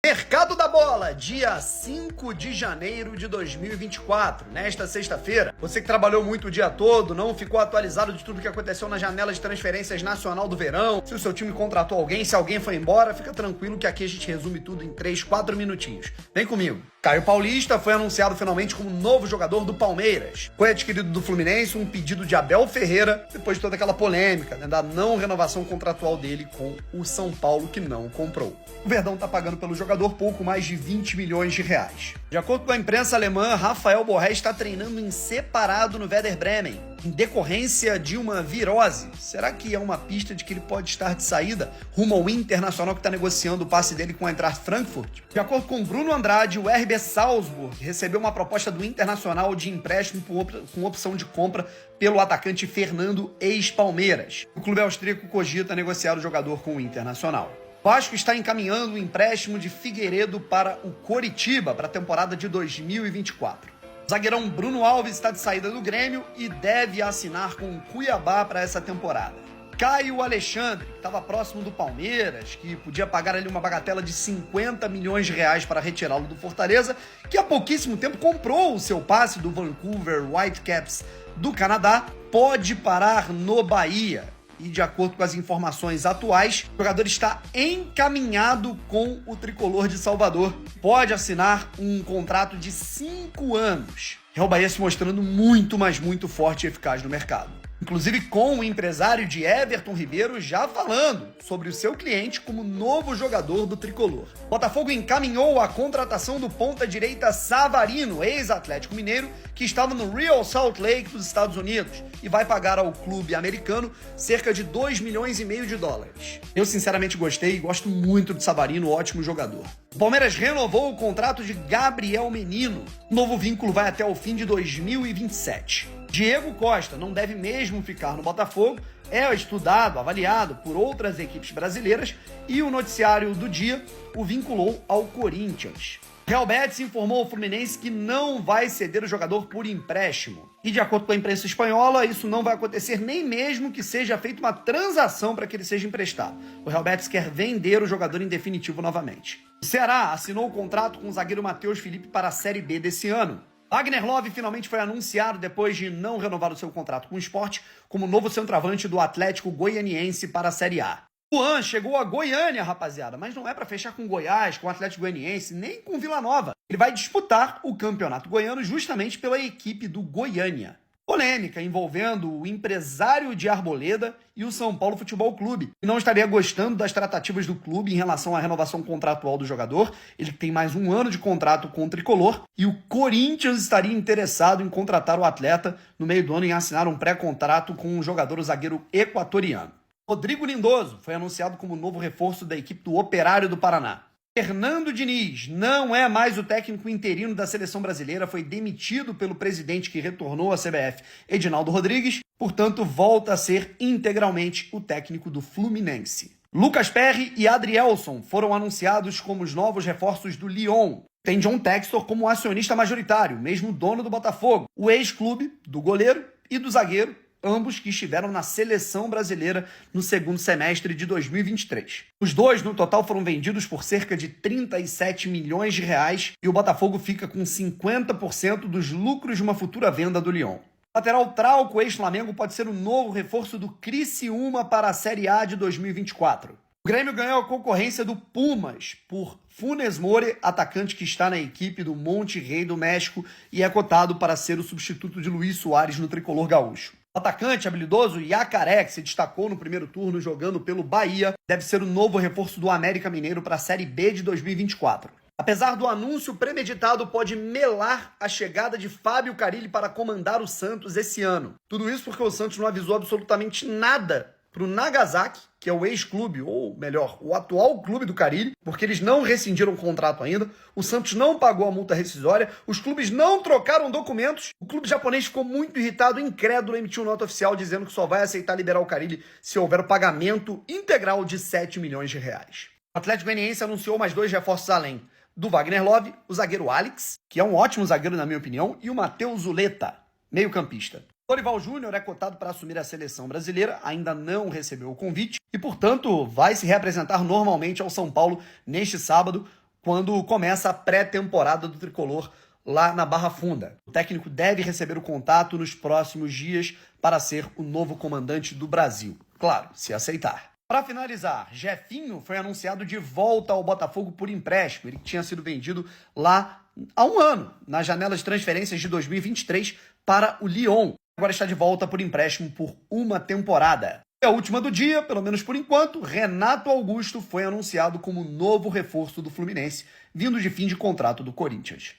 Mercado da Bola, dia 5 de janeiro de 2024, nesta sexta-feira. Você que trabalhou muito o dia todo, não ficou atualizado de tudo que aconteceu na janela de transferências nacional do verão, se o seu time contratou alguém, se alguém foi embora, fica tranquilo que aqui a gente resume tudo em 3, 4 minutinhos. Vem comigo. Caio Paulista foi anunciado finalmente como novo jogador do Palmeiras. Foi adquirido do Fluminense um pedido de Abel Ferreira, depois de toda aquela polêmica, né, da não renovação contratual dele com o São Paulo, que não comprou. O Verdão tá pagando pelo jogador pouco mais de 20 milhões de reais. De acordo com a imprensa alemã, Rafael Borré está treinando em separado no Werder Bremen, em decorrência de uma virose. Será que é uma pista de que ele pode estar de saída rumo ao Internacional, que está negociando o passe dele com a Eintracht Frankfurt? De acordo com Bruno Andrade, o RB Salzburg recebeu uma proposta do Internacional de empréstimo com opção de compra pelo atacante Fernando, ex-Palmeiras. O clube austríaco cogita negociar o jogador com o Internacional. O Vasco está encaminhando o empréstimo de Figueiredo para o Coritiba para a temporada de 2024. O zagueirão Bruno Alves está de saída do Grêmio e deve assinar com o Cuiabá para essa temporada. Caio Alexandre, que estava próximo do Palmeiras, que podia pagar ali uma bagatela de 50 milhões de reais para retirá-lo do Fortaleza, que há pouquíssimo tempo comprou o seu passe do Vancouver Whitecaps do Canadá, pode parar no Bahia. E de acordo com as informações atuais, o jogador está encaminhado com o tricolor de Salvador. Pode assinar um contrato de 5 anos. É o Bahia se mostrando muito, mas muito forte e eficaz no mercado. Inclusive com o empresário de Everton Ribeiro já falando sobre o seu cliente como novo jogador do tricolor. Botafogo encaminhou a contratação do ponta-direita Savarino, ex-Atlético Mineiro, que estava no Real Salt Lake dos Estados Unidos e vai pagar ao clube americano cerca de 2,5 milhões de dólares. Eu sinceramente gostei e gosto muito de Savarino, ótimo jogador. O Palmeiras renovou o contrato de Gabriel Menino. O novo vínculo vai até o fim de 2027. Diego Costa não deve mesmo ficar no Botafogo, é estudado, avaliado por outras equipes brasileiras e o noticiário do dia o vinculou ao Corinthians. Real Betis informou ao Fluminense que não vai ceder o jogador por empréstimo. E de acordo com a imprensa espanhola, isso não vai acontecer nem mesmo que seja feita uma transação para que ele seja emprestado. O Real Betis quer vender o jogador em definitivo novamente. O Ceará assinou o contrato com o zagueiro Matheus Felipe para a Série B desse ano. Wagner Love finalmente foi anunciado, depois de não renovar o seu contrato com o Sport, como novo centroavante do Atlético Goianiense para a Série A. O Luan chegou a Goiânia, rapaziada, mas não é para fechar com Goiás, com o Atlético Goianiense, nem com Vila Nova. Ele vai disputar o Campeonato Goiano justamente pela equipe do Goiânia. Polêmica envolvendo o empresário de Arboleda e o São Paulo Futebol Clube, que não estaria gostando das tratativas do clube em relação à renovação contratual do jogador. Ele tem mais 1 ano de contrato com o tricolor e o Corinthians estaria interessado em contratar o atleta no meio do ano e assinar um pré-contrato com o jogador, o zagueiro equatoriano. Rodrigo Lindoso foi anunciado como novo reforço da equipe do Operário do Paraná. Fernando Diniz não é mais o técnico interino da seleção brasileira, foi demitido pelo presidente que retornou à CBF, Edinaldo Rodrigues, portanto volta a ser integralmente o técnico do Fluminense. Lucas Perry e Adrielson foram anunciados como os novos reforços do Lyon. Tem John Textor como acionista majoritário, mesmo dono do Botafogo, o ex-clube do goleiro e do zagueiro, ambos que estiveram na seleção brasileira no segundo semestre de 2023. Os dois, no total, foram vendidos por cerca de 37 milhões de reais e o Botafogo fica com 50% dos lucros de uma futura venda do Lyon. Lateral Trauco, ex-Flamengo, pode ser o novo reforço do Criciúma para a Série A de 2024. O Grêmio ganhou a concorrência do Pumas por Funes Mori, atacante que está na equipe do Monterrey do México e é cotado para ser o substituto de Luis Soares no tricolor gaúcho. O atacante habilidoso Yacaré, que se destacou no primeiro turno jogando pelo Bahia, deve ser o novo reforço do América Mineiro para a Série B de 2024. Apesar do anúncio premeditado, pode melar a chegada de Fábio Carille para comandar o Santos esse ano. Tudo isso porque o Santos não avisou absolutamente nada para o Nagasaki, que é o ex-clube, ou melhor, o atual clube do Carille, porque eles não rescindiram o contrato ainda, o Santos não pagou a multa rescisória, os clubes não trocaram documentos, o clube japonês ficou muito irritado, incrédulo, emitiu nota oficial dizendo que só vai aceitar liberar o Carille se houver o pagamento integral de 7 milhões de reais. O Atlético Goianiense anunciou mais 2 reforços além do Wagner Love, o zagueiro Alex, que é um ótimo zagueiro na minha opinião, e o Matheus Zuleta, meio-campista. Dorival Júnior é cotado para assumir a seleção brasileira, ainda não recebeu o convite e, portanto, vai se reapresentar normalmente ao São Paulo neste sábado quando começa a pré-temporada do tricolor lá na Barra Funda. O técnico deve receber o contato nos próximos dias para ser o novo comandante do Brasil. Claro, se aceitar. Para finalizar, Jefinho foi anunciado de volta ao Botafogo por empréstimo. Ele tinha sido vendido lá há um ano, na janela de transferências de 2023 para o Lyon. Agora está de volta por empréstimo por uma temporada. E a última do dia, pelo menos por enquanto, Renato Augusto foi anunciado como novo reforço do Fluminense, vindo de fim de contrato do Corinthians.